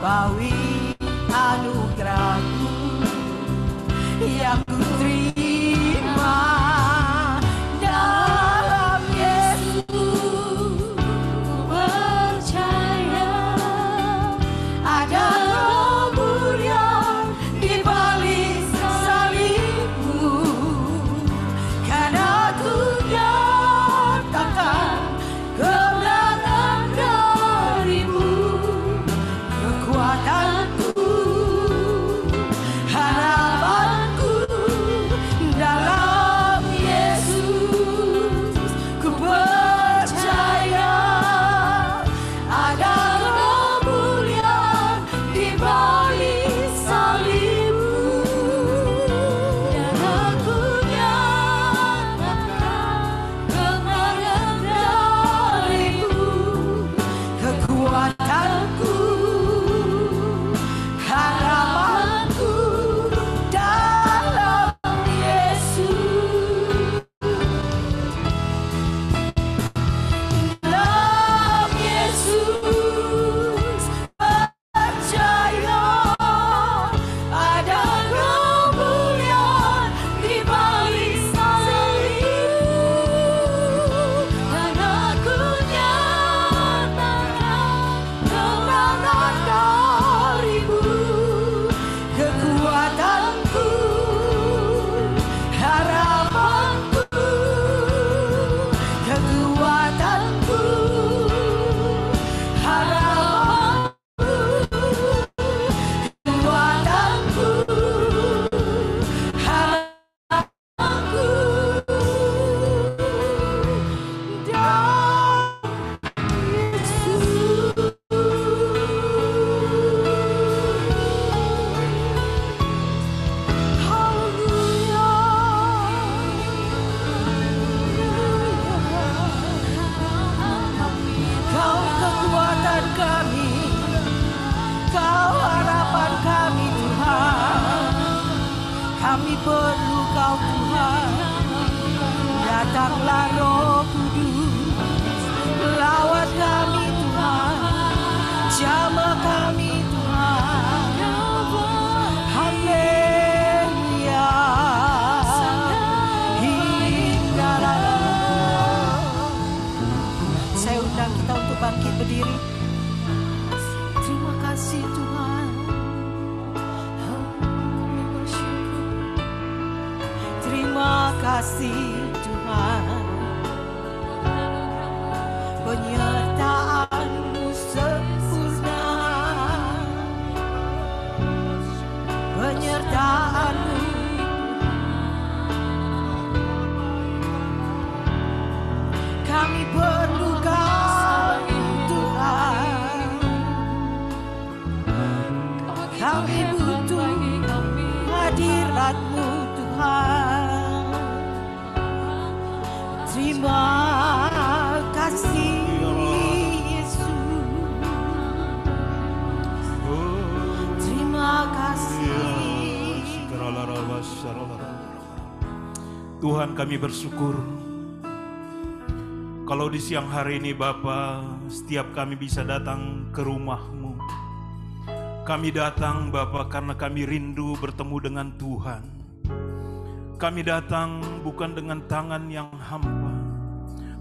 melampaui anugerahmu yang ku terima dalam Yesus. Percaya ada kemuliaan di balik salibmu, karena ku nyatakan kemenangan darimu. Kekuatanku, harapanku dalam Yesus. Ku percaya ada kemuliaan di balik salibmu, dan aku nyatakan kemenangan darimu. Kekuatanku, harapanku dalam Yesus. Dalam Yesus percaya ada kemuliaan di balik salibmu, dan aku nyatakan kemenangan darimu. Kekuatanku, harapanku, kekuatanku, harapanku, kekuatanku, harapanku dalam Yesus. Kau kekuatan kami, Kau harapan kami Tuhan. Kami perlu Kau Tuhan. Datanglah Roh Kudus, lawat kami Tuhan, jamah kami Tuhan. Haleluya. Saya undang kita untuk bangkit berdiri. Terima kasih Tuhan. Terima kasih Tuhan. Penyertaan-Mu sempurna. Penyertaan-Mu kami perlukan Tuhan. Kami butuh hadirat-Mu Tuhan. Terima kasih Yesus. Terima kasih. Tuhan, kami bersyukur kalau di siang hari ini Bapa, setiap kami bisa datang ke rumah-Mu. Kami datang Bapa karena kami rindu bertemu dengan Tuhan. Kami datang bukan dengan tangan yang hampa.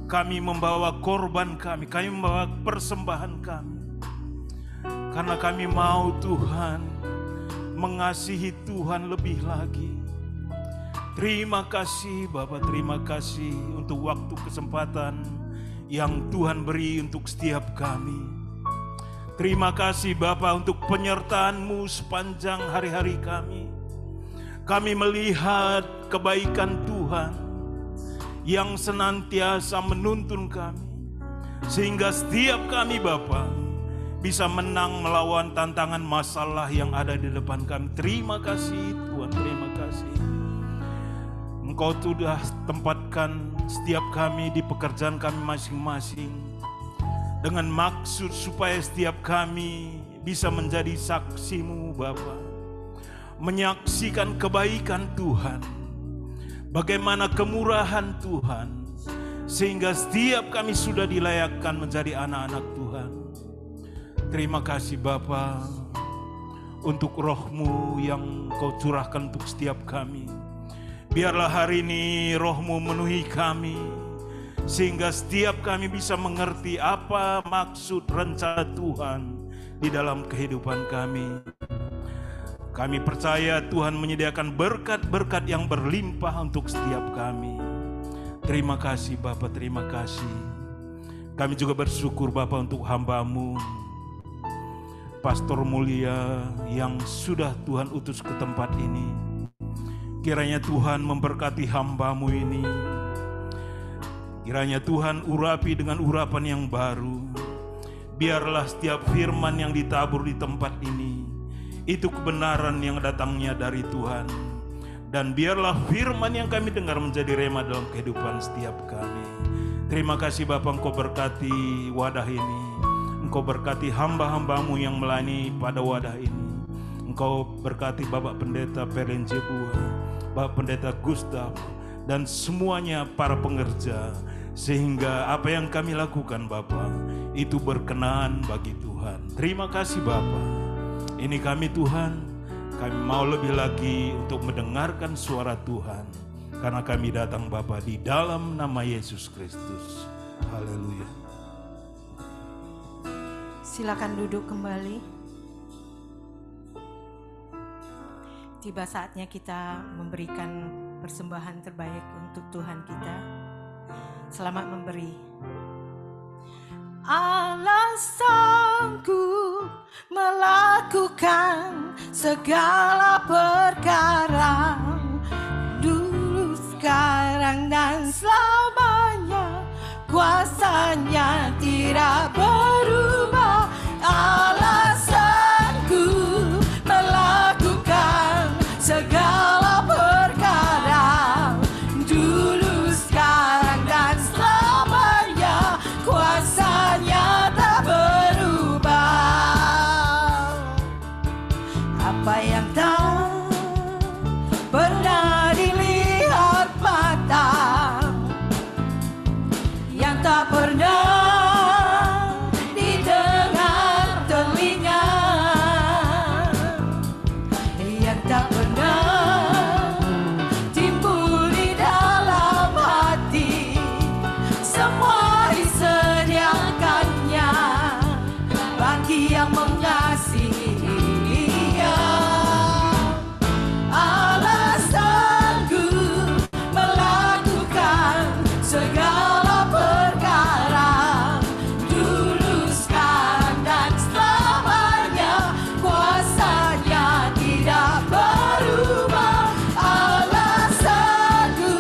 Kami membawa korban kami membawa persembahan kami. Karena kami mau Tuhan mengasihi Tuhan lebih lagi. Terima kasih Bapa, terima kasih untuk waktu kesempatan yang Tuhan beri untuk setiap kami. Terima kasih Bapa untuk penyertaan-Mu sepanjang hari-hari kami. Kami melihat kebaikan Tuhan yang senantiasa menuntun kami. Sehingga setiap kami Bapa bisa menang melawan tantangan masalah yang ada di depan kami. Terima kasih Tuhan, terima kasih. Engkau sudah tempatkan setiap kami di pekerjaan kami masing-masing dengan maksud supaya setiap kami bisa menjadi saksi-Mu Bapa, menyaksikan kebaikan Tuhan, bagaimana kemurahan Tuhan, sehingga setiap kami sudah dilayakkan menjadi anak-anak Tuhan. Terima kasih Bapa. untuk roh-Mu yang Kau curahkan untuk setiap kami. Biarlah hari ini roh-Mu memenuhi kami, sehingga setiap kami bisa mengerti apa maksud rencana Tuhan di dalam kehidupan kami. Kami percaya Tuhan menyediakan berkat-berkat yang berlimpah untuk setiap kami. Terima kasih Bapa, terima kasih. Kami juga bersyukur Bapa untuk hamba-Mu, Pastor Mulia yang sudah Tuhan utus ke tempat ini. Kiranya Tuhan memberkati hamba-Mu ini. Kiranya Tuhan urapi dengan urapan yang baru. Biarlah setiap firman yang ditabur di tempat ini itu kebenaran yang datangnya dari Tuhan. Dan biarlah firman yang kami dengar menjadi rema dalam kehidupan setiap kami. Terima kasih Bapa, Engkau berkati wadah ini. Engkau berkati hamba-hamba-Mu yang melayani pada wadah ini. Engkau berkati Bapak Pendeta Perlen Jebua, Bapak Pendeta Gustav, dan semuanya para pengerja. Sehingga apa yang kami lakukan Bapa, itu berkenan bagi Tuhan. Terima kasih Bapa. Ini kami Tuhan, kami mau lebih lagi untuk mendengarkan suara Tuhan. Karena kami datang Bapa di dalam nama Yesus Kristus. Haleluya. Silakan duduk kembali. Tiba saatnya kita memberikan persembahan terbaik untuk Tuhan kita. Selamat memberi. Alasanku melakukan segala perkara, dulu, sekarang, dan selamanya. Kuasanya tidak berubah. Alasanku melakukan segala perkara, dulu, sekarang, dan selamanya. Kuasanya tak berubah. Apa yang tak pernah dilihat mata, yang tak pernah didengar telinga, yang tak pernah timbul di dalam hati, semua disediakannya bagi yang mengasihi Dia. Alasanku melakukan segala perkara, dulu, sekarang, dan selamanya. Kuasanya tidak berubah. Alasanku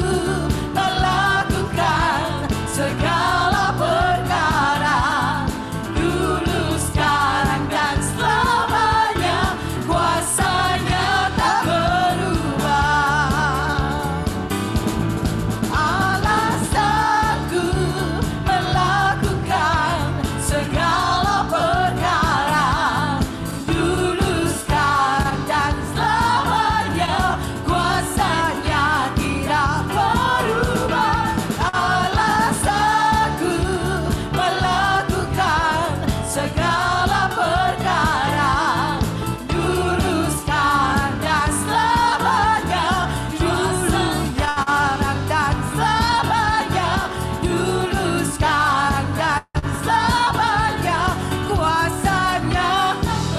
melakukan segala perkara, dulu, sekarang, dan selamanya. Kuasanya tak berubah. Alasanku melakukan segala perkara, dulu, sekarang, dan selamanya. Kuasanya tidak berubah. Alasanku melakukan segala perkara, dulu, sekarang, dan selamanya. Dulu, sekarang, dan selamanya. Dulu, sekarang, dan selamanya. Kuasanya tak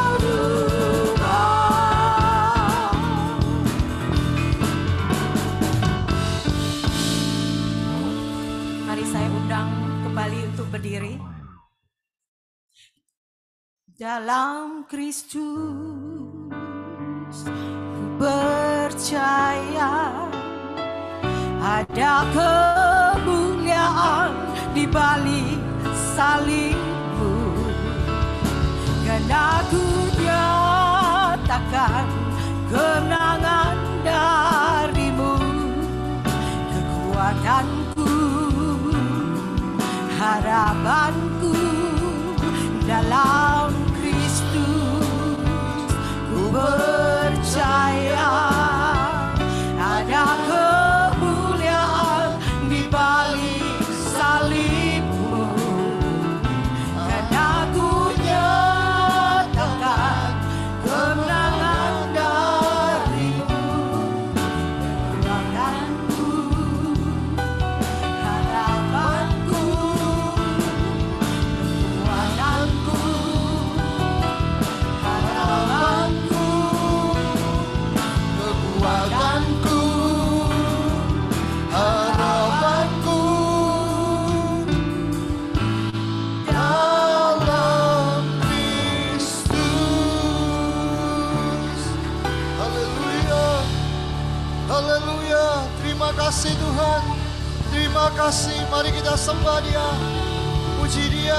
berubah. Mari saya undang kembali untuk berdiri. Dalam Kristus ku percaya ada kemuliaan di balik salibmu, karena ku nyatakan kemenangan darimu. Kekuatanku, harapanku dalam Kristus. Ku percaya ada kemuliaan di balik salibmu, karena ku nyatakan kasih Tuhan. Terima kasih. Mari kita sembah Dia, puji Dia.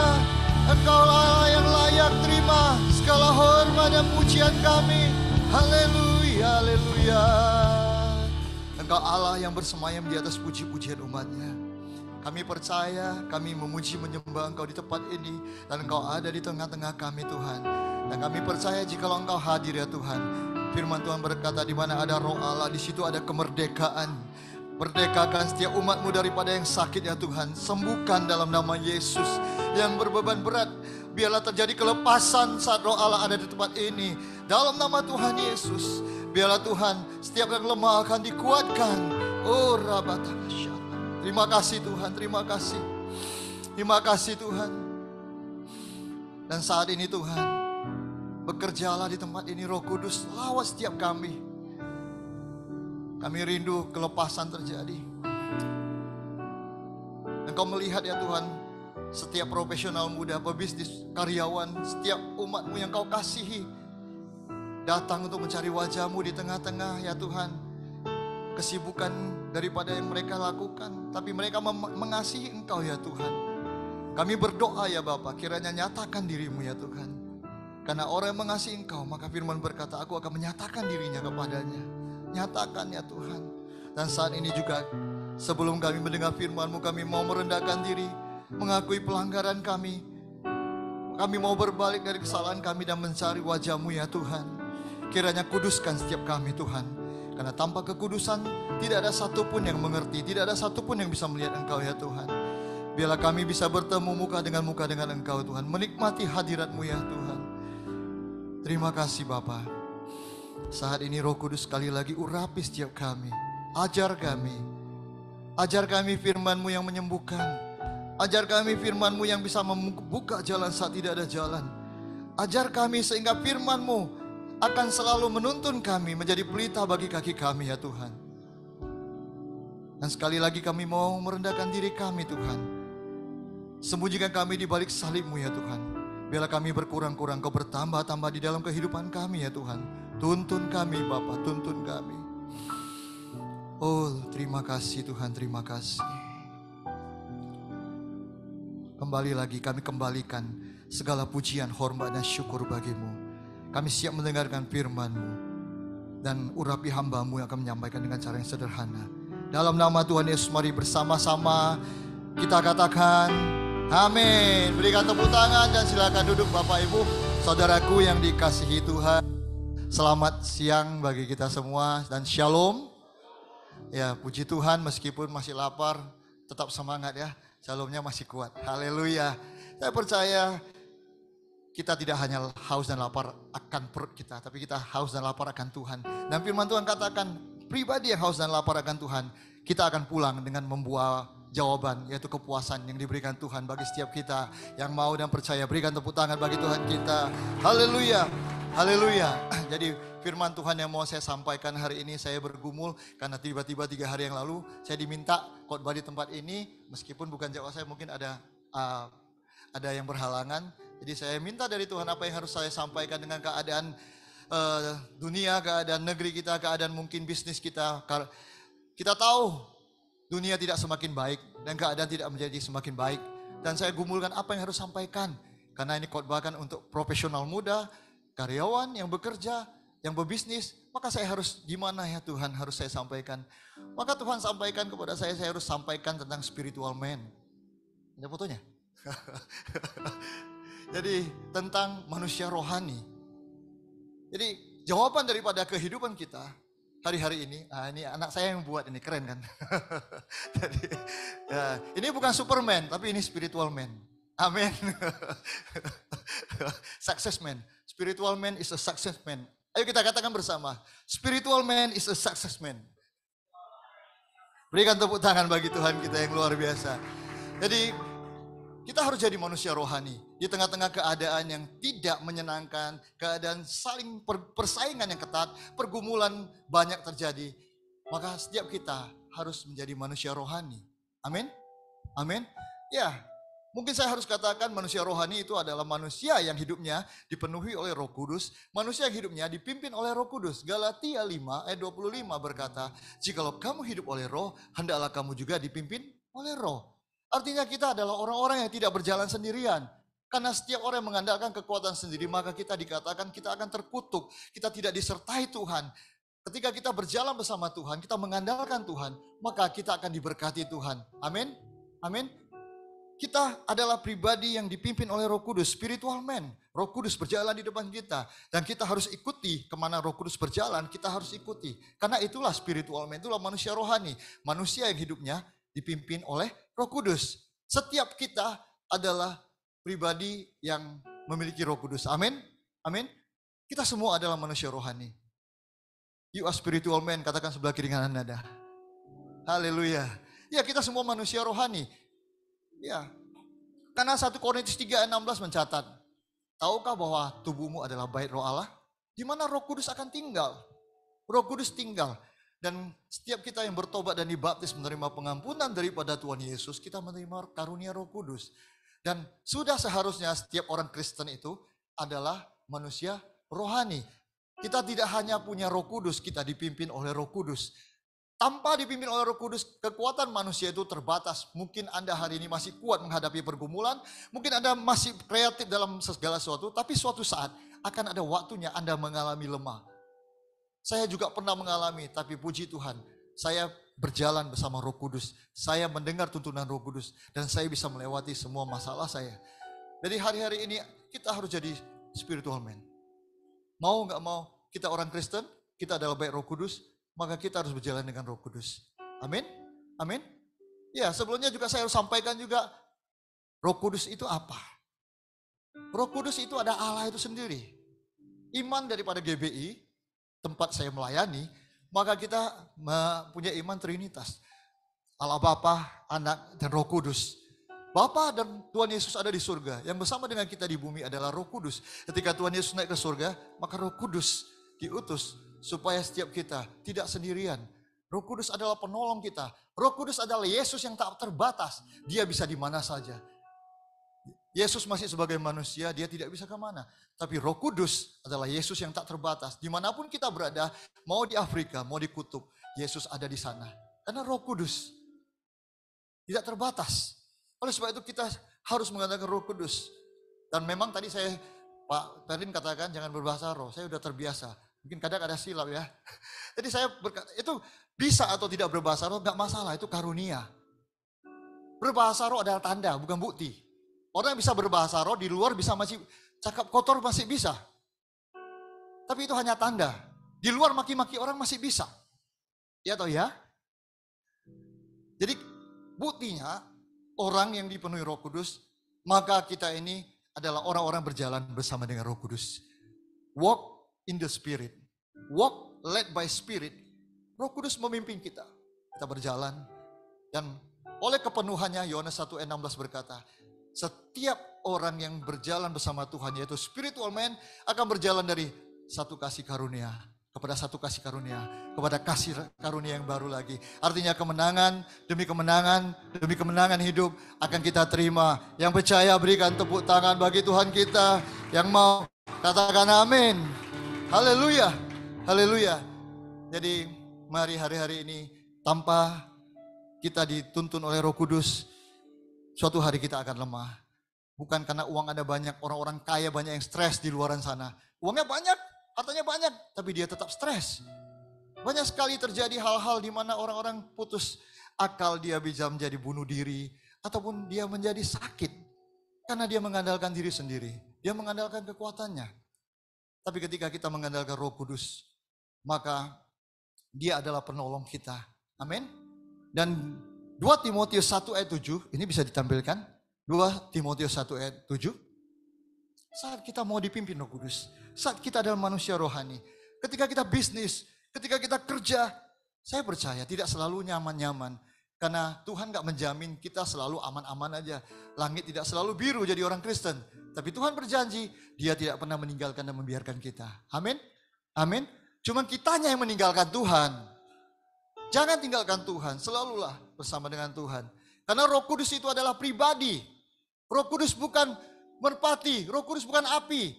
Engkau Allah yang layak terima segala hormat dan pujian kami. Haleluya, haleluya. Engkau Allah yang bersemayam di atas puji-pujian umatnya. Kami percaya, kami memuji menyembah Engkau di tempat ini, dan Engkau ada di tengah-tengah kami Tuhan. Dan kami percaya jikalau Engkau hadir ya Tuhan. Firman Tuhan berkata di mana ada roh Allah, di situ ada kemerdekaan. Merdekakan setiap umat-Mu daripada yang sakit ya Tuhan. Sembuhkan dalam nama Yesus. Yang berbeban berat, biarlah terjadi kelepasan saat roh Allah ada di tempat ini. Dalam nama Tuhan Yesus. Biarlah Tuhan, setiap yang lemah akan dikuatkan. Oh Rabatakasya. Terima kasih Tuhan, terima kasih. Terima kasih Tuhan. Dan saat ini Tuhan, bekerjalah di tempat ini Roh Kudus, lawat setiap kami. Kami rindu kelepasan terjadi. Engkau melihat ya Tuhan, setiap profesional muda, pebisnis, karyawan, setiap umat-Mu yang Kau kasihi, datang untuk mencari wajah-Mu di tengah-tengah ya Tuhan. Kesibukan daripada yang mereka lakukan, tapi mereka mengasihi Engkau ya Tuhan. Kami berdoa ya Bapa, kiranya nyatakan diri-Mu ya Tuhan. Karena orang yang mengasihi Engkau, maka firman berkata, aku akan menyatakan dirinya kepadanya. Nyatakan ya Tuhan. Dan saat ini juga, sebelum kami mendengar firman-Mu, kami mau merendahkan diri, mengakui pelanggaran kami. Kami mau berbalik dari kesalahan kami dan mencari wajah-Mu ya Tuhan. Kiranya kuduskan setiap kami Tuhan. Karena tanpa kekudusan tidak ada satupun yang mengerti, tidak ada satupun yang bisa melihat Engkau ya Tuhan. Biarlah kami bisa bertemu muka dengan Engkau Tuhan, menikmati hadirat-Mu ya Tuhan. Terima kasih Bapa. Saat ini Roh Kudus sekali lagi urapi setiap kami. Ajar kami. Ajar kami firman-Mu yang menyembuhkan. Ajar kami firman-Mu yang bisa membuka jalan saat tidak ada jalan. Ajar kami sehingga firman-Mu akan selalu menuntun kami menjadi pelita bagi kaki kami ya Tuhan. Dan sekali lagi kami mau merendahkan diri kami Tuhan. Sembunyikan kami di balik salib-Mu ya Tuhan. Biarlah kami berkurang-kurang, Kau bertambah-tambah di dalam kehidupan kami ya Tuhan. Tuntun kami Bapa, tuntun kami. Oh terima kasih Tuhan, terima kasih. Kembali lagi kami kembalikan segala pujian, hormat dan syukur bagi-Mu. Kami siap mendengarkan firman-Mu. Dan urapi hamba-Mu yang akan menyampaikan dengan cara yang sederhana. Dalam nama Tuhan Yesus mari bersama-sama kita katakan amin. Berikan tepuk tangan dan silakan duduk Bapak Ibu, saudaraku yang dikasihi Tuhan. Selamat siang bagi kita semua dan shalom. Ya puji Tuhan meskipun masih lapar tetap semangat ya. Shalomnya masih kuat. Haleluya. Saya percaya kita tidak hanya haus dan lapar akan perut kita, tapi kita haus dan lapar akan Tuhan. Dan firman Tuhan katakan pribadi yang haus dan lapar akan Tuhan, kita akan pulang dengan membawa jawaban, yaitu kepuasan yang diberikan Tuhan bagi setiap kita yang mau dan percaya. Berikan tepuk tangan bagi Tuhan kita. Haleluya. Haleluya. Jadi firman Tuhan yang mau saya sampaikan hari ini, saya bergumul karena tiba-tiba 3 hari yang lalu saya diminta khotbah di tempat ini, meskipun bukan jawab saya, mungkin ada yang berhalangan. Jadi saya minta dari Tuhan apa yang harus saya sampaikan dengan keadaan dunia, keadaan negeri kita, keadaan mungkin bisnis kita. Kita tahu dunia tidak semakin baik dan keadaan tidak menjadi semakin baik. Dan saya gumulkan apa yang harus sampaikan. Karena ini khotbah kan untuk profesional muda, karyawan yang bekerja, yang berbisnis, maka saya harus gimana ya Tuhan harus saya sampaikan. Maka Tuhan sampaikan kepada saya harus sampaikan tentang spiritual man. Ada fotonya? Jadi tentang manusia rohani. Jadi jawaban daripada kehidupan kita hari-hari ini, ini anak saya yang buat ini, keren kan? Jadi, ya, ini bukan Superman, tapi ini spiritual man. Amin. Success man. Spiritual man is a success man. Ayo kita katakan bersama. Spiritual man is a success man. Berikan tepuk tangan bagi Tuhan kita yang luar biasa. Jadi kita harus jadi manusia rohani. Di tengah-tengah keadaan yang tidak menyenangkan, keadaan saling persaingan yang ketat, pergumulan banyak terjadi. Maka setiap kita harus menjadi manusia rohani. Amin. Amin. Ya. Mungkin saya harus katakan manusia rohani itu adalah manusia yang hidupnya dipenuhi oleh Roh Kudus, manusia yang hidupnya dipimpin oleh Roh Kudus. Galatia 5 ayat 25 berkata, "Jikalau kamu hidup oleh Roh, hendaklah kamu juga dipimpin oleh Roh." Artinya kita adalah orang-orang yang tidak berjalan sendirian. Karena setiap orang yang mengandalkan kekuatan sendiri, maka kita dikatakan kita akan terkutuk. Kita tidak disertai Tuhan. Ketika kita berjalan bersama Tuhan, kita mengandalkan Tuhan, maka kita akan diberkati Tuhan. Amin. Amin. Kita adalah pribadi yang dipimpin oleh Roh Kudus, spiritual man. Roh Kudus berjalan di depan kita. Dan kita harus ikuti kemana Roh Kudus berjalan, kita harus ikuti. Karena itulah spiritual man, itulah manusia rohani. Manusia yang hidupnya dipimpin oleh Roh Kudus. Setiap kita adalah pribadi yang memiliki Roh Kudus. Amin. Amin. Kita semua adalah manusia rohani. You are spiritual man, katakan sebelah kiri kanan nada. Haleluya. Ya, kita semua manusia rohani. Ya, karena 1 Korintus 3 ayat 16 mencatat, tahukah bahwa tubuhmu adalah bait Roh Allah? Di mana Roh Kudus akan tinggal? Roh Kudus tinggal. Dan setiap kita yang bertobat dan dibaptis menerima pengampunan daripada Tuhan Yesus, kita menerima karunia Roh Kudus. Dan sudah seharusnya setiap orang Kristen itu adalah manusia rohani. Kita tidak hanya punya Roh Kudus, kita dipimpin oleh Roh Kudus. Tanpa dipimpin oleh Roh Kudus, kekuatan manusia itu terbatas. Mungkin Anda hari ini masih kuat menghadapi pergumulan, mungkin Anda masih kreatif dalam segala sesuatu, tapi suatu saat akan ada waktunya Anda mengalami lemah. Saya juga pernah mengalami, tapi puji Tuhan, saya berjalan bersama Roh Kudus. Saya mendengar tuntunan Roh Kudus, dan saya bisa melewati semua masalah saya. Jadi hari-hari ini kita harus jadi spiritual man. Mau nggak mau, kita orang Kristen, kita adalah baik Roh Kudus, maka kita harus berjalan dengan Roh Kudus. Amin. Amin. Ya, sebelumnya juga saya harus sampaikan juga, Roh Kudus itu apa? Roh Kudus itu ada Allah itu sendiri. Iman daripada GBI, tempat saya melayani, maka kita punya iman Trinitas. Allah Bapa, Anak, dan Roh Kudus. Bapa dan Tuhan Yesus ada di surga. Yang bersama dengan kita di bumi adalah Roh Kudus. Ketika Tuhan Yesus naik ke surga, maka Roh Kudus diutus supaya setiap kita tidak sendirian. Roh Kudus adalah penolong kita. Roh Kudus adalah Yesus yang tak terbatas. Dia bisa di mana saja. Yesus masih sebagai manusia, dia tidak bisa kemana. Tapi Roh Kudus adalah Yesus yang tak terbatas. Dimanapun kita berada, mau di Afrika, mau di kutub, Yesus ada di sana. Karena Roh Kudus tidak terbatas. Oleh sebab itu kita harus mengandalkan Roh Kudus. Dan memang tadi Pak Perlin katakan jangan berbahasa roh. Saya sudah terbiasa. Mungkin kadang ada silap ya. Jadi saya berkata, itu bisa atau tidak berbahasa roh gak masalah, itu karunia. Berbahasa roh adalah tanda, bukan bukti. Orang yang bisa berbahasa roh di luar bisa masih cakap kotor masih bisa. Tapi itu hanya tanda. Di luar maki-maki orang masih bisa. Ya atau ya? Jadi buktinya orang yang dipenuhi Roh Kudus, maka kita ini adalah orang-orang berjalan bersama dengan Roh Kudus. Walk in the Spirit. Walk led by Spirit. Roh Kudus memimpin kita. Kita berjalan. Dan oleh kepenuhannya, Yohanes 1 ayat 16 berkata, setiap orang yang berjalan bersama Tuhan, yaitu spiritual man, akan berjalan dari satu kasih karunia kepada satu kasih karunia, kepada kasih karunia yang baru lagi. Artinya kemenangan demi kemenangan hidup akan kita terima. Yang percaya berikan tepuk tangan bagi Tuhan kita. Yang mau katakan amin. Haleluya, haleluya. Jadi mari hari-hari ini tanpa kita dituntun oleh Roh Kudus, suatu hari kita akan lemah. Bukan karena uang ada banyak, orang-orang kaya banyak yang stres di luaran sana. Uangnya banyak, hartanya banyak, tapi dia tetap stres. Banyak sekali terjadi hal-hal di mana orang-orang putus akal, dia bisa menjadi bunuh diri, ataupun dia menjadi sakit. Karena dia mengandalkan diri sendiri, dia mengandalkan kekuatannya. Tapi ketika kita mengandalkan Roh Kudus, maka dia adalah penolong kita. Amin. Dan 2 Timotius 1 ayat 7, ini bisa ditampilkan. 2 Timotius 1 ayat 7. Saat kita mau dipimpin Roh Kudus, saat kita adalah manusia rohani, ketika kita bisnis, ketika kita kerja, saya percaya tidak selalu nyaman-nyaman. Karena Tuhan gak menjamin kita selalu aman-aman aja. Langit tidak selalu biru jadi orang Kristen. Tapi Tuhan berjanji, dia tidak pernah meninggalkan dan membiarkan kita. Amin. Amin. Cuman kitanya yang meninggalkan Tuhan. Jangan tinggalkan Tuhan, selalulah bersama dengan Tuhan. Karena Roh Kudus itu adalah pribadi. Roh Kudus bukan merpati, Roh Kudus bukan api.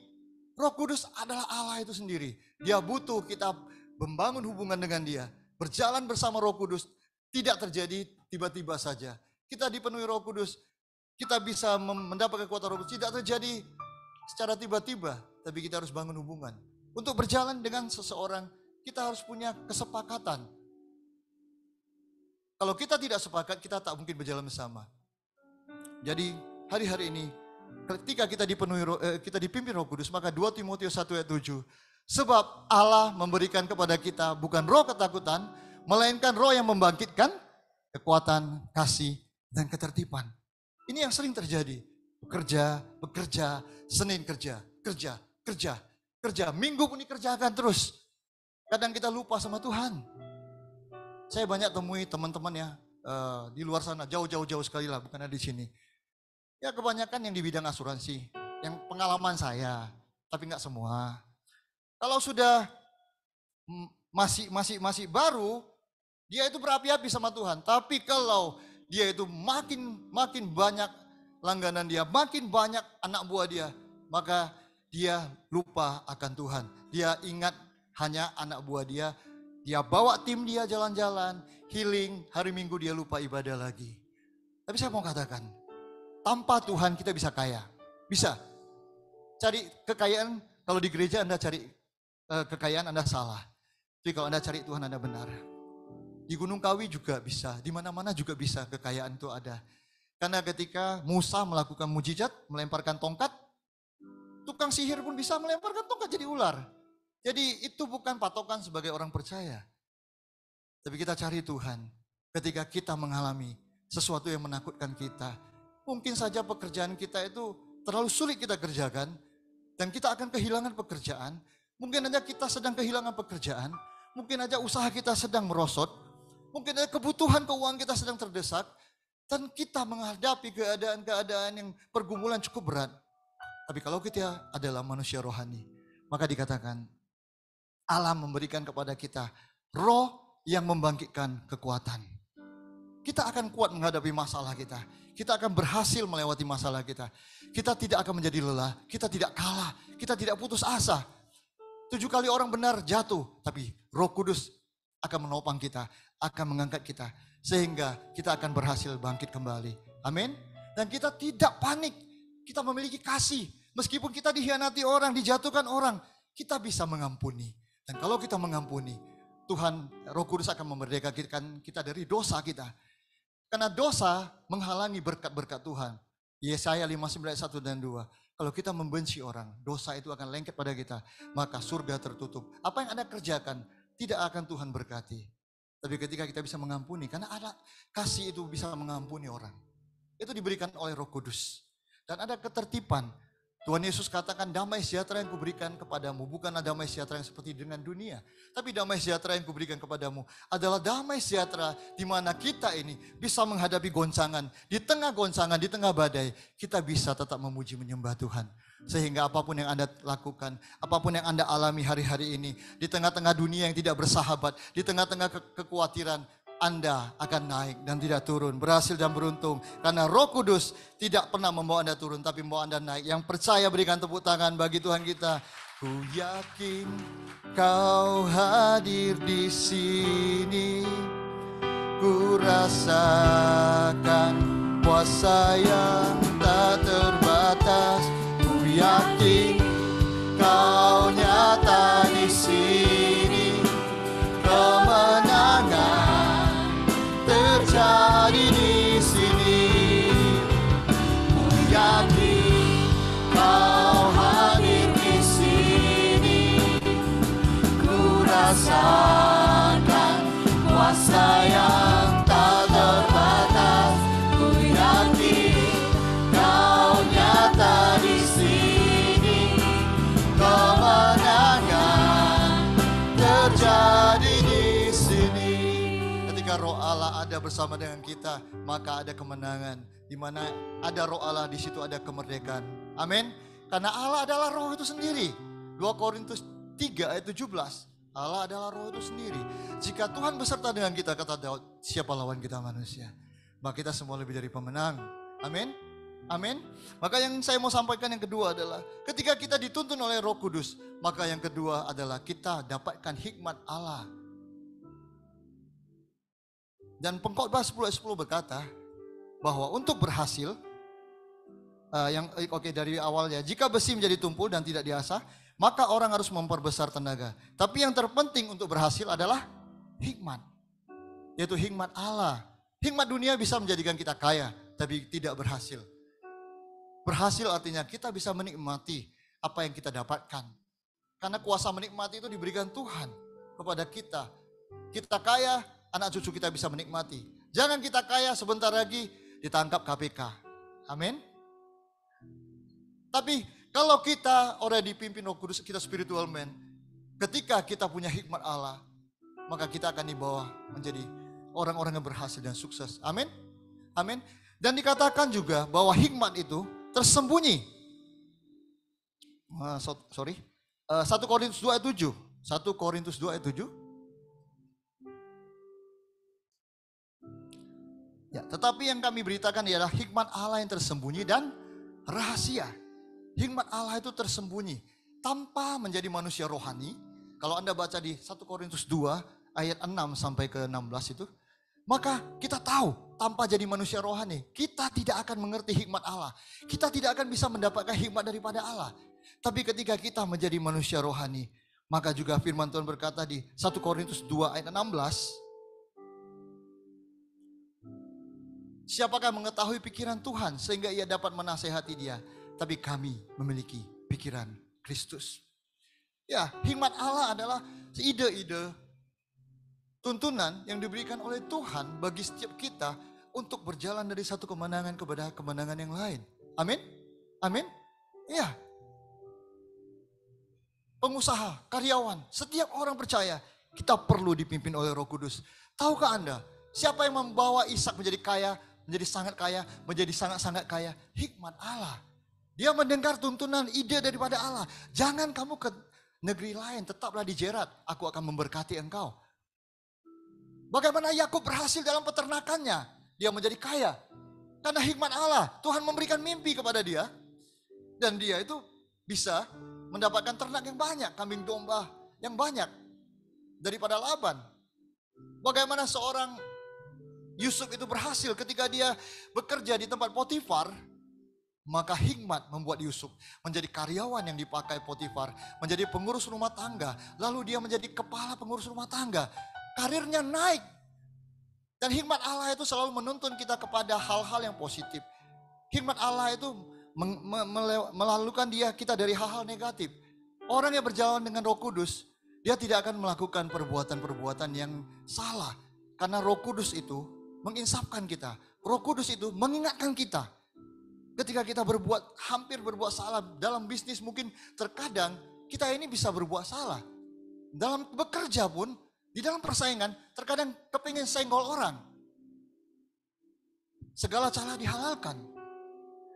Roh Kudus adalah Allah itu sendiri. Dia butuh kita membangun hubungan dengan Dia. Berjalan bersama Roh Kudus tidak terjadi tiba-tiba saja. Kita dipenuhi Roh Kudus, kita bisa mendapat kekuatan Roh Kudus. Tidak terjadi secara tiba-tiba, tapi kita harus bangun hubungan. Untuk berjalan dengan seseorang, kita harus punya kesepakatan. Kalau kita tidak sepakat, kita tak mungkin berjalan bersama. Jadi hari-hari ini, ketika kita dipimpin Roh Kudus, maka 2 Timotius 1 ayat 7. Sebab Allah memberikan kepada kita bukan roh ketakutan, melainkan roh yang membangkitkan kekuatan, kasih, dan ketertiban. Ini yang sering terjadi. Bekerja, Senin kerja, Minggu pun dikerjakan terus. Kadang kita lupa sama Tuhan. Saya banyak temui teman-teman ya di luar sana, jauh sekali lah, bukan ada di sini. Ya kebanyakan yang di bidang asuransi, yang pengalaman saya, tapi nggak semua. Kalau sudah masih baru, dia itu berapi-api sama Tuhan. Tapi kalau dia itu makin banyak langganan dia, makin banyak anak buah dia, maka dia lupa akan Tuhan. Dia ingat hanya anak buah dia. Dia bawa tim dia jalan-jalan, healing, hari Minggu dia lupa ibadah lagi. Tapi saya mau katakan, tanpa Tuhan kita bisa kaya. Bisa. Cari kekayaan, kalau di gereja Anda cari kekayaan Anda salah. Tapi kalau Anda cari Tuhan Anda benar. Di Gunung Kawi juga bisa, di mana-mana juga bisa kekayaan itu ada. Karena ketika Musa melakukan mujizat, melemparkan tongkat, tukang sihir pun bisa melemparkan tongkat jadi ular. Jadi itu bukan patokan sebagai orang percaya. Tapi kita cari Tuhan ketika kita mengalami sesuatu yang menakutkan kita. Mungkin saja pekerjaan kita itu terlalu sulit kita kerjakan dan kita akan kehilangan pekerjaan. Mungkin aja kita sedang kehilangan pekerjaan. Mungkin aja usaha kita sedang merosot. Mungkin aja kebutuhan keuangan kita sedang terdesak. Dan kita menghadapi keadaan-keadaan yang pergumulan cukup berat. Tapi kalau kita adalah manusia rohani, maka dikatakan Allah memberikan kepada kita roh yang membangkitkan kekuatan. Kita akan kuat menghadapi masalah kita. Kita akan berhasil melewati masalah kita. Kita tidak akan menjadi lelah. Kita tidak kalah. Kita tidak putus asa. 7 kali orang benar jatuh. Tapi Roh Kudus akan menopang kita. Akan mengangkat kita. Sehingga kita akan berhasil bangkit kembali. Amin. Dan kita tidak panik. Kita memiliki kasih. Meskipun kita dikhianati orang, dijatuhkan orang. Kita bisa mengampuni. Dan kalau kita mengampuni, Tuhan Roh Kudus akan memerdekakan kita dari dosa kita. Karena dosa menghalangi berkat-berkat Tuhan. Yesaya 59 ayat 1 dan 2. Kalau kita membenci orang, dosa itu akan lengket pada kita. Maka surga tertutup. Apa yang Anda kerjakan tidak akan Tuhan berkati. Tapi ketika kita bisa mengampuni, karena ada kasih itu bisa mengampuni orang. Itu diberikan oleh Roh Kudus. Dan ada ketertiban. Tuhan Yesus katakan damai sejahtera yang kuberikan kepadamu bukanlah damai sejahtera yang seperti dengan dunia. Tapi damai sejahtera yang kuberikan kepadamu adalah damai sejahtera di mana kita ini bisa menghadapi goncangan. Di tengah goncangan, di tengah badai, kita bisa tetap memuji menyembah Tuhan. Sehingga apapun yang Anda lakukan, apapun yang Anda alami hari-hari ini, di tengah-tengah dunia yang tidak bersahabat, di tengah-tengah kekhawatiran, Anda akan naik dan tidak turun, berhasil dan beruntung. Karena Roh Kudus tidak pernah membawa Anda turun, tapi membawa Anda naik. Yang percaya berikan tepuk tangan bagi Tuhan kita. Ku yakin Kau hadir di sini. Ku rasakan kuasa yang tak terbatas. Ku yakin Kau nyata di sini. Kemenangan terjadi di sini. Ku yakin Kau hadir di sini. Ku rasakan kuasa yang tak terbatas. Ku yakin Kau nyata di sini. Kemenangan terjadi di sini. Ketika Roh Allah ada bersama dengan kita, maka ada kemenangan. Di mana ada Roh Allah, di situ ada kemerdekaan. Amin. Karena Allah adalah Roh itu sendiri. 2 Korintus 3 ayat 17. Allah adalah Roh itu sendiri. Jika Tuhan beserta dengan kita, kata Daud, siapa lawan kita manusia? Maka kita semua lebih dari pemenang. Amin. Amin. Maka yang saya mau sampaikan yang kedua adalah ketika kita dituntun oleh Roh Kudus, maka yang kedua adalah kita dapatkan hikmat Allah. Dan Pengkhotbah 10:10 berkata bahwa untuk berhasil, dari awalnya, jika besi menjadi tumpul dan tidak diasah, maka orang harus memperbesar tenaga. Tapi yang terpenting untuk berhasil adalah hikmat, yaitu hikmat Allah. Hikmat dunia bisa menjadikan kita kaya, tapi tidak berhasil. Berhasil artinya kita bisa menikmati apa yang kita dapatkan. Karena kuasa menikmati itu diberikan Tuhan kepada kita. Kita kaya, anak cucu kita bisa menikmati. Jangan kita kaya sebentar lagi ditangkap KPK. Amin. Tapi kalau kita orang dipimpin Roh Kudus, kita spiritual man, ketika kita punya hikmat Allah, maka kita akan dibawa menjadi orang-orang yang berhasil dan sukses. Amin. Amin. Dan dikatakan juga bahwa hikmat itu tersembunyi. 1 Korintus 2 ayat 7. 1 Korintus 2 ayat 7. Ya, tetapi yang kami beritakan ialah hikmat Allah yang tersembunyi dan rahasia. Hikmat Allah itu tersembunyi tanpa menjadi manusia rohani. Kalau Anda baca di 1 Korintus 2 ayat 6 sampai ke 16 itu, maka kita tahu tanpa jadi manusia rohani, kita tidak akan mengerti hikmat Allah. Kita tidak akan bisa mendapatkan hikmat daripada Allah. Tapi ketika kita menjadi manusia rohani, maka juga firman Tuhan berkata di 1 Korintus 2 ayat 16, siapakah mengetahui pikiran Tuhan sehingga ia dapat menasehati dia? Tapi kami memiliki pikiran Kristus. Ya, hikmat Allah adalah ide-ide, tuntunan yang diberikan oleh Tuhan bagi setiap kita untuk berjalan dari satu kemenangan kepada kemenangan yang lain. Amin? Amin? Ya. Pengusaha, karyawan, setiap orang percaya kita perlu dipimpin oleh Roh Kudus. Tahukah Anda siapa yang membawa Ishak menjadi kaya, menjadi sangat kaya, menjadi sangat-sangat kaya? Hikmat Allah. Dia mendengar tuntunan, ide daripada Allah. Jangan kamu ke negeri lain, tetaplah di Gerar, aku akan memberkati engkau. Bagaimana Yakub berhasil dalam peternakannya? Dia menjadi kaya. Karena hikmat Allah, Tuhan memberikan mimpi kepada dia. Dan dia itu bisa mendapatkan ternak yang banyak, kambing domba yang banyak daripada Laban. Bagaimana seorang Yusuf itu berhasil ketika dia bekerja di tempat Potifar, maka hikmat membuat Yusuf menjadi karyawan yang dipakai Potifar, menjadi pengurus rumah tangga, lalu dia menjadi kepala pengurus rumah tangga. Karirnya naik. Dan hikmat Allah itu selalu menuntun kita kepada hal-hal yang positif. Hikmat Allah itu melalukan kita dari hal-hal negatif. Orang yang berjalan dengan Roh Kudus, dia tidak akan melakukan perbuatan-perbuatan yang salah. Karena Roh Kudus itu menginsafkan kita. Roh Kudus itu mengingatkan kita. Ketika kita hampir berbuat salah dalam bisnis, mungkin terkadang kita ini bisa berbuat salah. Dalam bekerja pun, di dalam persaingan, terkadang kepingin senggol orang. Segala cara dihalalkan.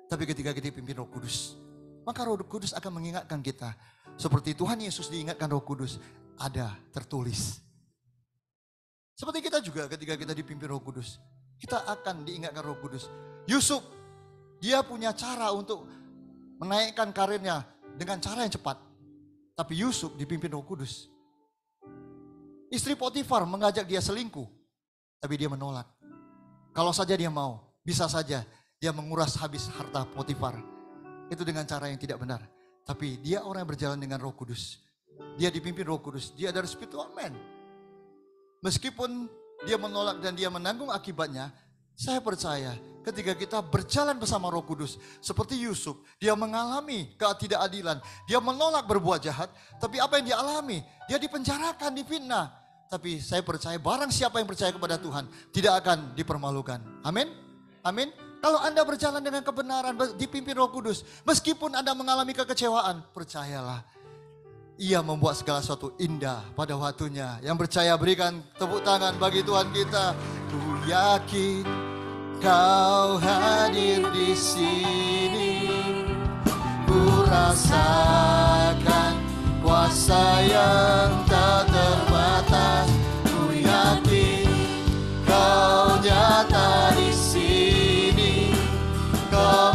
Tapi ketika kita dipimpin Roh Kudus, maka Roh Kudus akan mengingatkan kita. Seperti Tuhan Yesus diingatkan Roh Kudus, ada tertulis. Seperti kita juga ketika kita dipimpin Roh Kudus, kita akan diingatkan Roh Kudus. Yusuf, dia punya cara untuk menaikkan karirnya dengan cara yang cepat. Tapi Yusuf dipimpin Roh Kudus. Istri Potifar mengajak dia selingkuh, tapi dia menolak. Kalau saja dia mau, bisa saja dia menguras habis harta Potifar. Itu dengan cara yang tidak benar. Tapi dia orang yang berjalan dengan Roh Kudus. Dia dipimpin Roh Kudus, dia adalah spiritual man. Meskipun dia menolak dan dia menanggung akibatnya, saya percaya ketika kita berjalan bersama Roh Kudus, seperti Yusuf, dia mengalami ketidakadilan, dia menolak berbuat jahat, tapi apa yang dia alami? Dia dipenjarakan, difitnah. Tapi saya percaya barang siapa yang percaya kepada Tuhan, tidak akan dipermalukan. Amin? Amin? Kalau Anda berjalan dengan kebenaran, dipimpin Roh Kudus, meskipun Anda mengalami kekecewaan, percayalah, Ia membuat segala sesuatu indah pada waktunya. Yang percaya berikan tepuk tangan bagi Tuhan kita. Ku yakin Kau hadir di sini, ku rasakan kuasa yang tak terbatas. Ku yakin Kau nyata di sini, Kau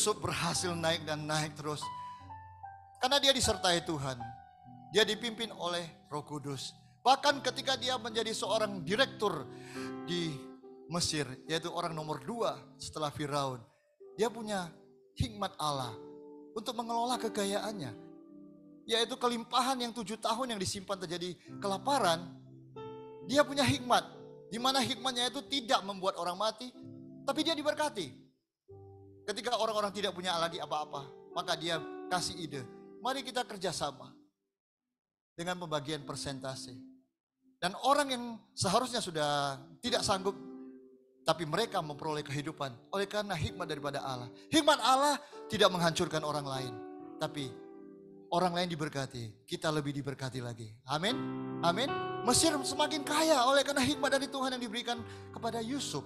Yusuf berhasil naik dan naik terus. Karena dia disertai Tuhan. Dia dipimpin oleh Roh Kudus. Bahkan ketika dia menjadi seorang direktur di Mesir, yaitu orang nomor 2 setelah Firaun, dia punya hikmat Allah untuk mengelola kekayaannya, yaitu kelimpahan yang 7 tahun yang disimpan terjadi kelaparan. Dia punya hikmat, di mana hikmatnya itu tidak membuat orang mati, tapi dia diberkati. Ketika orang-orang tidak punya lagi apa-apa, maka dia kasih ide, mari kita kerjasama dengan pembagian persentase. Dan orang yang seharusnya sudah tidak sanggup, tapi mereka memperoleh kehidupan oleh karena hikmat daripada Allah. Hikmat Allah tidak menghancurkan orang lain, tapi orang lain diberkati, kita lebih diberkati lagi. Amin, amin. Mesir semakin kaya oleh karena hikmat dari Tuhan yang diberikan kepada Yusuf.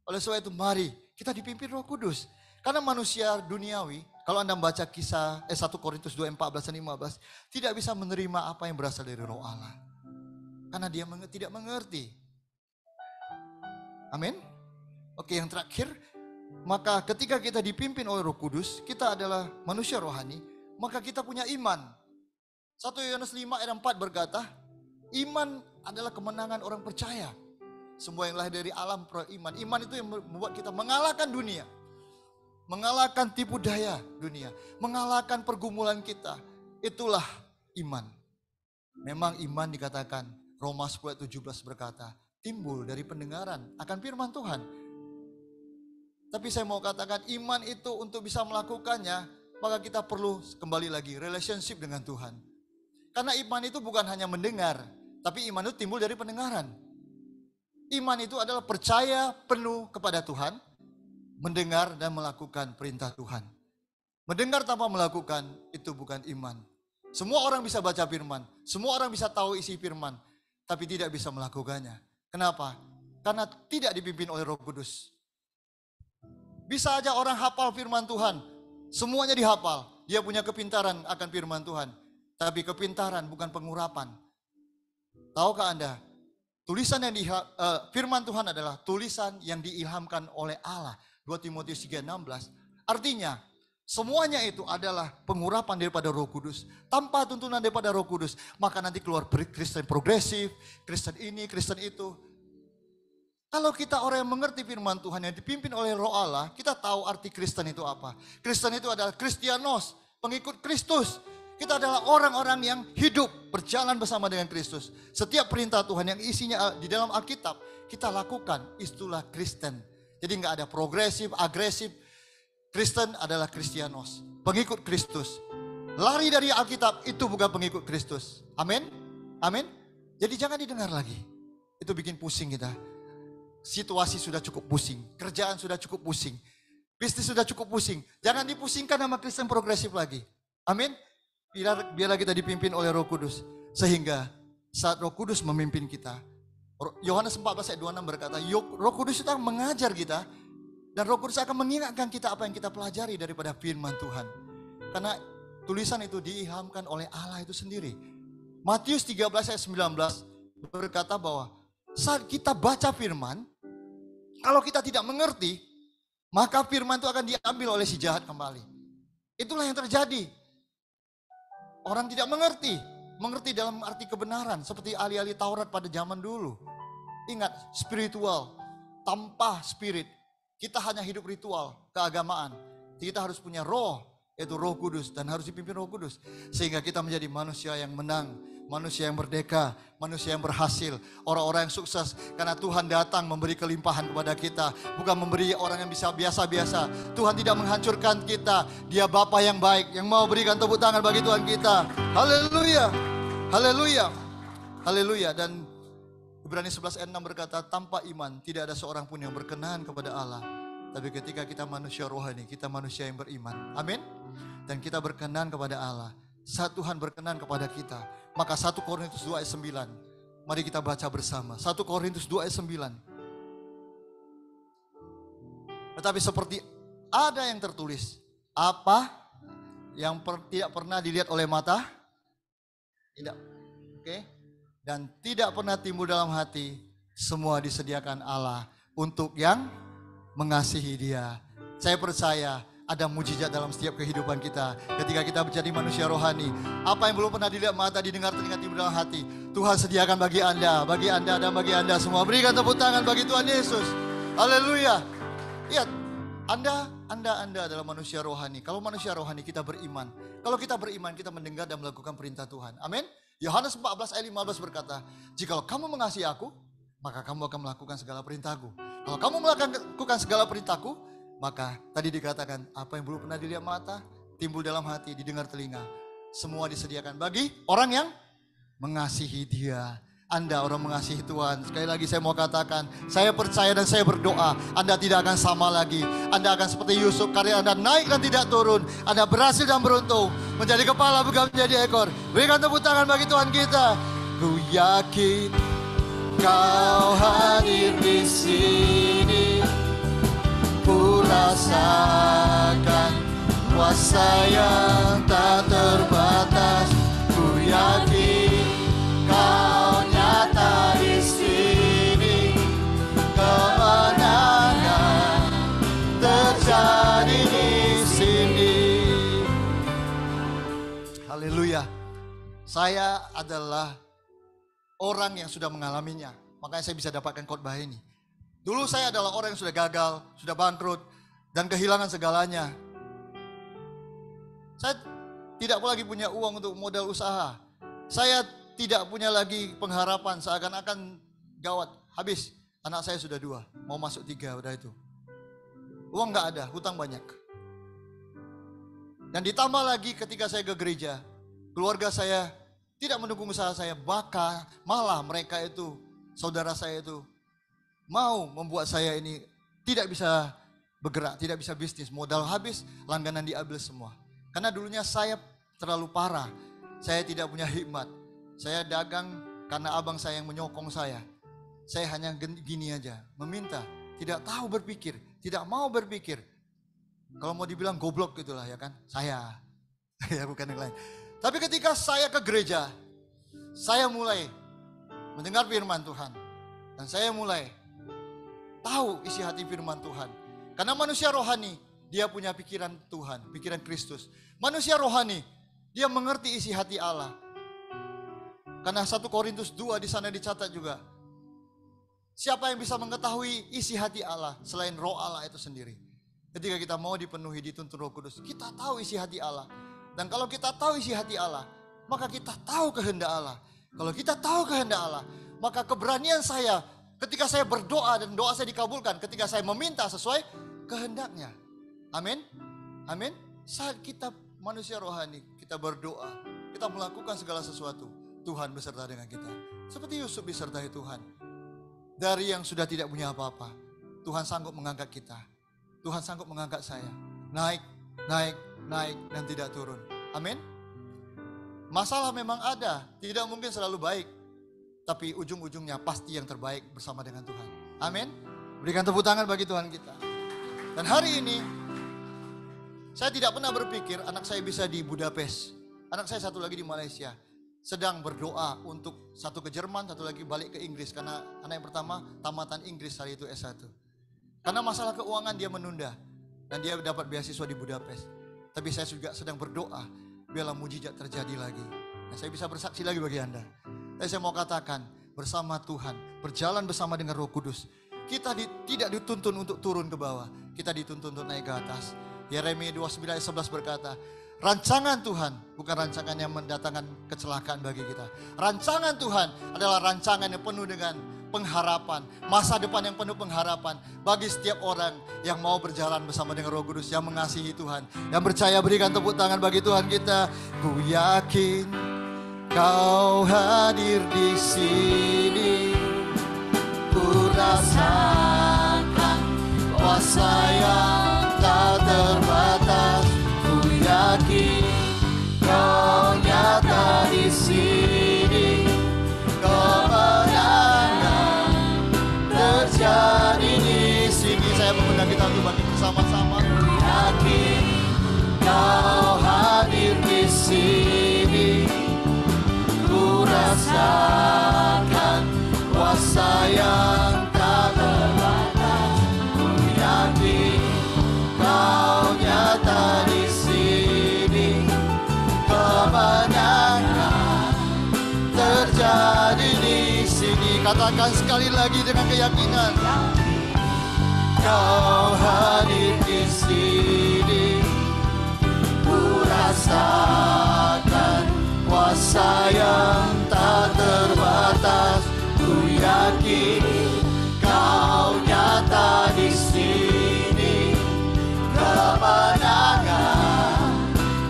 Oleh sebab itu mari kita dipimpin Roh Kudus. Karena manusia duniawi, kalau Anda membaca kisah 1 Korintus 2, 14 dan 15, tidak bisa menerima apa yang berasal dari Roh Allah. Karena dia tidak mengerti. Amin. Oke, yang terakhir, maka ketika kita dipimpin oleh Roh Kudus, kita adalah manusia rohani, maka kita punya iman. 1 Yohanes 5 ayat 4 berkata, iman adalah kemenangan orang percaya. Semua yang lahir dari alam iman. Iman itu yang membuat kita mengalahkan dunia. Mengalahkan tipu daya dunia. Mengalahkan pergumulan kita. Itulah iman. Memang iman dikatakan, Roma 10:17 berkata, timbul dari pendengaran akan firman Tuhan. Tapi saya mau katakan iman itu untuk bisa melakukannya, maka kita perlu kembali lagi relationship dengan Tuhan. Karena iman itu bukan hanya mendengar, tapi iman itu timbul dari pendengaran. Iman itu adalah percaya penuh kepada Tuhan, mendengar dan melakukan perintah Tuhan. Mendengar tanpa melakukan itu bukan iman. Semua orang bisa baca firman, semua orang bisa tahu isi firman, tapi tidak bisa melakukannya. Kenapa? Karena tidak dipimpin oleh Roh Kudus. Bisa aja orang hafal firman Tuhan, semuanya dihafal, dia punya kepintaran akan firman Tuhan. Tapi kepintaran bukan pengurapan. Tahukah Anda? Tulisan yang firman Tuhan adalah tulisan yang diilhamkan oleh Allah. 2 Timotius 3:16. Artinya, semuanya itu adalah pengurapan daripada Roh Kudus. Tanpa tuntunan daripada Roh Kudus, maka nanti keluar Kristen progresif, Kristen ini, Kristen itu. Kalau kita orang yang mengerti firman Tuhan yang dipimpin oleh Roh Allah, kita tahu arti Kristen itu apa. Kristen itu adalah Kristianos, pengikut Kristus. Kita adalah orang-orang yang hidup berjalan bersama dengan Kristus. Setiap perintah Tuhan yang isinya di dalam Alkitab kita lakukan, itulah Kristen. Jadi nggak ada progresif, agresif. Kristen adalah Kristianos, pengikut Kristus. Lari dari Alkitab itu bukan pengikut Kristus. Amin, amin. Jadi jangan didengar lagi. Itu bikin pusing kita. Situasi sudah cukup pusing, kerjaan sudah cukup pusing, bisnis sudah cukup pusing. Jangan dipusingkan sama Kristen progresif lagi. Amin. Biarlah kita dipimpin oleh Roh Kudus. Sehingga saat Roh Kudus memimpin kita. Yohanes 14 ayat 26 berkata, Roh Kudus itu akan mengajar kita. Dan Roh Kudus akan mengingatkan kita apa yang kita pelajari daripada firman Tuhan. Karena tulisan itu diilhamkan oleh Allah itu sendiri. Matius 13 ayat 19 berkata bahwa saat kita baca firman, kalau kita tidak mengerti, maka firman itu akan diambil oleh si jahat kembali. Itulah yang terjadi. Orang tidak mengerti dalam arti kebenaran seperti ahli-ahli Taurat pada zaman dulu. Ingat, spiritual, tanpa spirit, kita hanya hidup ritual, keagamaan. Kita harus punya roh, yaitu Roh Kudus dan harus dipimpin Roh Kudus. Sehingga kita menjadi manusia yang menang, manusia yang merdeka, manusia yang berhasil, orang-orang yang sukses. Karena Tuhan datang memberi kelimpahan kepada kita, bukan memberi orang yang bisa biasa-biasa. Tuhan tidak menghancurkan kita, Dia Bapa yang baik, yang mau berikan tepuk tangan bagi Tuhan kita. Haleluya, haleluya, haleluya. Dan Ibrani 11 ayat 6 berkata, tanpa iman tidak ada seorang pun yang berkenan kepada Allah. Tapi ketika kita manusia rohani, kita manusia yang beriman. Amin. Dan kita berkenan kepada Allah. Saat Tuhan berkenan kepada kita, maka 1 Korintus 2 ayat 9. Mari kita baca bersama. 1 Korintus 2 ayat 9. Tetapi seperti ada yang tertulis, apa yang tidak pernah dilihat oleh mata? Tidak. Oke. Dan tidak pernah timbul dalam hati, semua disediakan Allah untuk yang mengasihi Dia. Saya percaya ada mujizat dalam setiap kehidupan kita. Ketika kita menjadi manusia rohani, apa yang belum pernah dilihat mata, didengar telinga, timbul dalam hati, Tuhan sediakan bagi Anda dan bagi Anda semua. Berikan tepuk tangan bagi Tuhan Yesus. Haleluya. Lihat, Anda adalah manusia rohani. Kalau manusia rohani kita beriman. Kalau kita beriman, kita mendengar dan melakukan perintah Tuhan. Amin. Yohanes 14 ayat 15 berkata, "Jikalau kamu mengasihi aku, maka kamu akan melakukan segala perintahku. Kalau kamu melakukan segala perintahku, maka tadi dikatakan apa yang belum pernah dilihat mata, timbul dalam hati, didengar telinga, semua disediakan bagi orang yang mengasihi Dia." Anda orang mengasihi Tuhan. Sekali lagi saya mau katakan, saya percaya dan saya berdoa, Anda tidak akan sama lagi. Anda akan seperti Yusuf, karya Anda naik dan tidak turun. Anda berhasil dan beruntung, menjadi kepala bukan menjadi ekor. Berikan tepuk tangan bagi Tuhan kita. Ku yakin Kau hadir di sini, ku rasakan kuasa yang tak terbatas. Ku yakin Kau nyata di sini, kemenangan terjadi di sini. Haleluya. Saya adalah orang yang sudah mengalaminya. Makanya saya bisa dapatkan khotbah ini. Dulu saya adalah orang yang sudah gagal, sudah bangkrut, dan kehilangan segalanya. Saya tidak lagi punya uang untuk modal usaha. Saya tidak punya lagi pengharapan, seakan-akan gawat. Habis, anak saya sudah 2, mau masuk 3 udah itu. Uang gak ada, hutang banyak. Dan ditambah lagi ketika saya ke gereja, keluarga saya tidak mendukung usaha saya, bahkan malah mereka itu, saudara saya itu mau membuat saya ini tidak bisa bergerak, tidak bisa bisnis, modal habis, langganan diambil semua. Karena dulunya saya terlalu parah, saya tidak punya hikmat. Saya dagang karena abang saya yang menyokong saya. Saya hanya gini aja, meminta, tidak tahu berpikir, tidak mau berpikir. Kalau mau dibilang goblok gitulah ya kan, saya bukan yang lain. Tapi ketika saya ke gereja, saya mulai mendengar firman Tuhan. Dan saya mulai tahu isi hati firman Tuhan. Karena manusia rohani, dia punya pikiran Tuhan, pikiran Kristus. Manusia rohani, dia mengerti isi hati Allah. Karena 1 Korintus 2 di sana dicatat juga. Siapa yang bisa mengetahui isi hati Allah selain roh Allah itu sendiri. Ketika kita mau dipenuhi, dituntun Roh Kudus, kita tahu isi hati Allah. Dan kalau kita tahu isi hati Allah, maka kita tahu kehendak Allah. Kalau kita tahu kehendak Allah, maka keberanian saya ketika saya berdoa dan doa saya dikabulkan, ketika saya meminta sesuai kehendaknya. Amin. Amin. Saat kita manusia rohani, kita berdoa, kita melakukan segala sesuatu, Tuhan beserta dengan kita. Seperti Yusuf disertai Tuhan. Dari yang sudah tidak punya apa-apa, Tuhan sanggup mengangkat kita. Tuhan sanggup mengangkat saya. Naik, naik, naik dan tidak turun. Amin. Masalah memang ada, tidak mungkin selalu baik. Tapi ujung-ujungnya pasti yang terbaik bersama dengan Tuhan. Amin. Berikan tepuk tangan bagi Tuhan kita. Dan hari ini, saya tidak pernah berpikir anak saya bisa di Budapest. Anak saya satu lagi di Malaysia. Sedang berdoa untuk satu ke Jerman, satu lagi balik ke Inggris. Karena anak yang pertama tamatan Inggris hari itu S1. Karena masalah keuangan dia menunda. Dan dia dapat beasiswa di Budapest. Tapi saya juga sedang berdoa, biarlah mujizat terjadi lagi. Nah, saya bisa bersaksi lagi bagi Anda. Tapi saya mau katakan, bersama Tuhan, berjalan bersama dengan Roh Kudus. Kita tidak dituntun untuk turun ke bawah. Kita dituntun untuk naik ke atas. Yeremia 29 ayat 11 berkata, rancangan Tuhan bukan rancangan yang mendatangkan kecelakaan bagi kita. Rancangan Tuhan adalah rancangan yang penuh dengan pengharapan, masa depan yang penuh pengharapan bagi setiap orang yang mau berjalan bersama dengan Roh Kudus, yang mengasihi Tuhan, yang percaya. Berikan tepuk tangan bagi Tuhan kita. Ku yakin Kau hadir di sini, ku rasakan kuasa yang tak terbatas. Ku yakin Kau nyata di sini, kemenangan terjadi di sini. Saya mengundang kita untuk bangkit bersama-sama. Ku yakin Kau hadir di sini, ku rasakan kuasa yang tak terbatas. Ku yakin Kau Katakan sekali lagi dengan keyakinan. Kau hadir di sini, ku rasakan kuasa yang tak terbatas. Ku yakin kau nyata di sini, kemenangan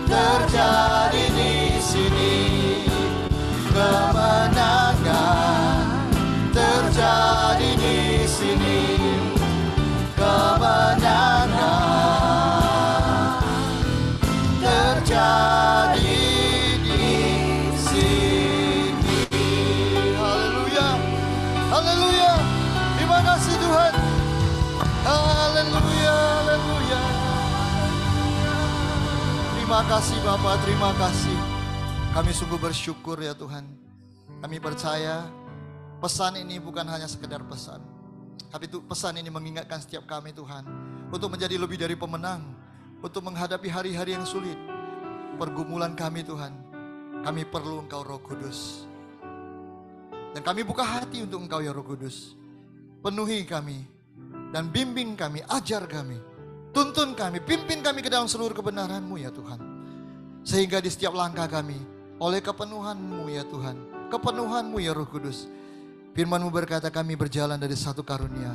terjadi di sini, kemenangan terjadi di sini, kemenangan terjadi di sini. Haleluya, haleluya. Terima kasih Tuhan. Haleluya, haleluya. Terima kasih Bapa, terima kasih. Kami sungguh bersyukur ya Tuhan. Kami percaya pesan ini bukan hanya sekedar pesan, tapi pesan ini mengingatkan setiap kami Tuhan, untuk menjadi lebih dari pemenang, untuk menghadapi hari-hari yang sulit, pergumulan kami Tuhan. Kami perlu Engkau Roh Kudus. Dan kami buka hati untuk Engkau ya Roh Kudus. Penuhi kami dan bimbing kami, ajar kami, tuntun kami, pimpin kami ke dalam seluruh kebenaran-Mu ya Tuhan. Sehingga di setiap langkah kami, oleh kepenuhan-Mu ya Tuhan, kepenuhan-Mu ya Roh Kudus, Firman-Mu berkata kami berjalan dari satu karunia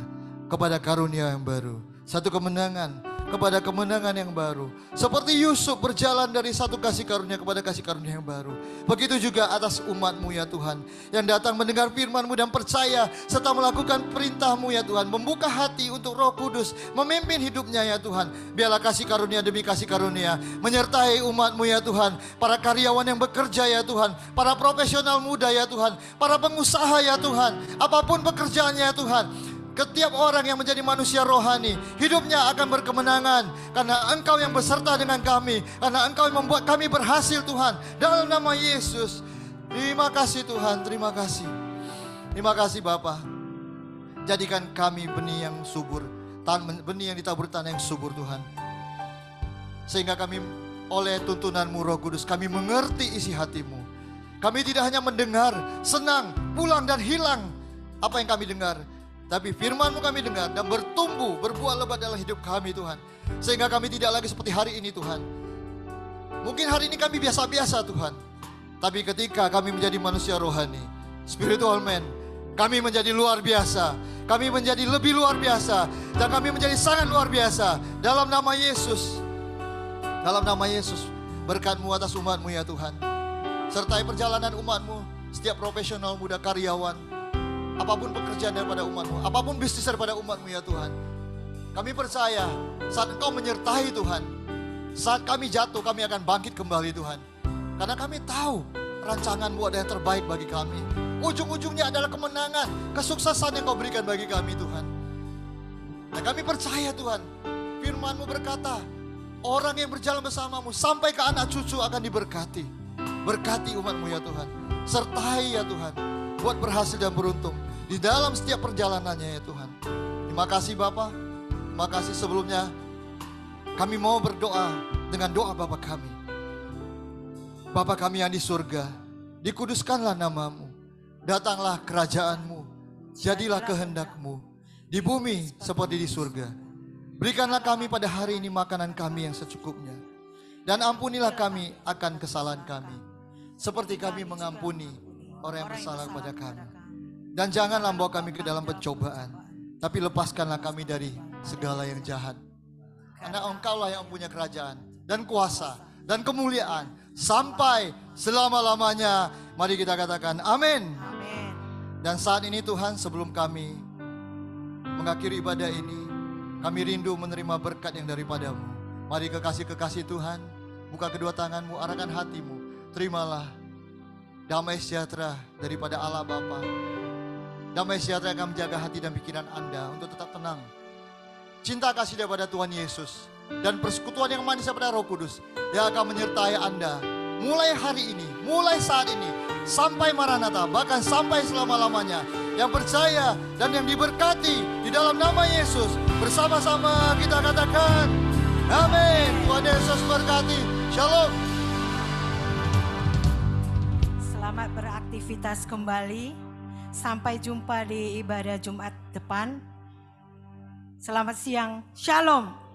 kepada karunia yang baru, satu kemenangan kepada kemenangan yang baru. Seperti Yusuf berjalan dari satu kasih karunia kepada kasih karunia yang baru. Begitu juga atas umat-Mu ya Tuhan, yang datang mendengar firman-Mu dan percaya serta melakukan perintah-Mu ya Tuhan. Membuka hati untuk Roh Kudus memimpin hidupnya ya Tuhan. Biarlah kasih karunia demi kasih karunia menyertai umat-Mu ya Tuhan. Para karyawan yang bekerja ya Tuhan, para profesional muda ya Tuhan, para pengusaha ya Tuhan, apapun pekerjaannya ya Tuhan. Setiap orang yang menjadi manusia rohani, hidupnya akan berkemenangan. Karena Engkau yang beserta dengan kami. Karena Engkau yang membuat kami berhasil Tuhan. Dalam nama Yesus. Terima kasih Tuhan, terima kasih. Terima kasih Bapa. Jadikan kami benih yang subur, benih yang ditabur tanah yang subur Tuhan. Sehingga kami oleh tuntunan-Mu Roh Kudus, kami mengerti isi hati-Mu. Kami tidak hanya mendengar, senang, pulang dan hilang apa yang kami dengar. Tapi firman-Mu kami dengar dan bertumbuh, berbuah lebat dalam hidup kami Tuhan. Sehingga kami tidak lagi seperti hari ini Tuhan. Mungkin hari ini kami biasa-biasa Tuhan. Tapi ketika kami menjadi manusia rohani, spiritual man, kami menjadi luar biasa. Kami menjadi lebih luar biasa. Dan kami menjadi sangat luar biasa. Dalam nama Yesus. Dalam nama Yesus. Berkat-Mu atas umat-Mu ya Tuhan. Sertai perjalanan umat-Mu. Setiap profesional muda karyawan. Apapun pekerjaan daripada umat-Mu, apapun bisnis daripada umat-Mu ya Tuhan. Kami percaya saat Engkau menyertai Tuhan, saat kami jatuh kami akan bangkit kembali Tuhan. Karena kami tahu rancangan-Mu ada yang terbaik bagi kami. Ujung-ujungnya adalah kemenangan, kesuksesan yang Kau berikan bagi kami Tuhan. Dan kami percaya Tuhan, firman-Mu berkata, orang yang berjalan bersama-Mu sampai ke anak cucu akan diberkati. Berkati umat-Mu ya Tuhan. Sertai ya Tuhan, buat berhasil dan beruntung di dalam setiap perjalanannya ya Tuhan. Terima kasih Bapa. Terima kasih sebelumnya. Kami mau berdoa dengan doa Bapa kami. Bapa kami yang di surga, dikuduskanlah nama-Mu. Datanglah kerajaan-Mu. Jadilah kehendak-Mu di bumi seperti di surga. Berikanlah kami pada hari ini makanan kami yang secukupnya. Dan ampunilah kami akan kesalahan kami, seperti kami mengampuni orang yang bersalah kepada kami. Dan janganlah bawa kami ke dalam pencobaan, tapi lepaskanlah kami dari segala yang jahat. Karena Engkau-Lah yang punya kerajaan dan kuasa dan kemuliaan sampai selama-lamanya. Mari kita katakan amin. Dan saat ini Tuhan, sebelum kami mengakhiri ibadah ini, kami rindu menerima berkat yang daripada-Mu. Mari kekasih-kekasih Tuhan, buka kedua tangan-Mu, arahkan hati-Mu. Terimalah damai sejahtera daripada Allah Bapa. Damai sejahtera yang akan menjaga hati dan pikiran Anda untuk tetap tenang. Cinta kasih daripada Tuhan Yesus dan persekutuan yang manis daripada Roh Kudus yang akan menyertai Anda mulai hari ini, mulai saat ini, sampai Maranatha, bahkan sampai selama-lamanya. Yang percaya dan yang diberkati di dalam nama Yesus, bersama-sama kita katakan amin. Tuhan Yesus berkati. Shalom. Selamat beraktivitas kembali. Sampai jumpa di ibadah Jumat depan. Selamat siang, Shalom.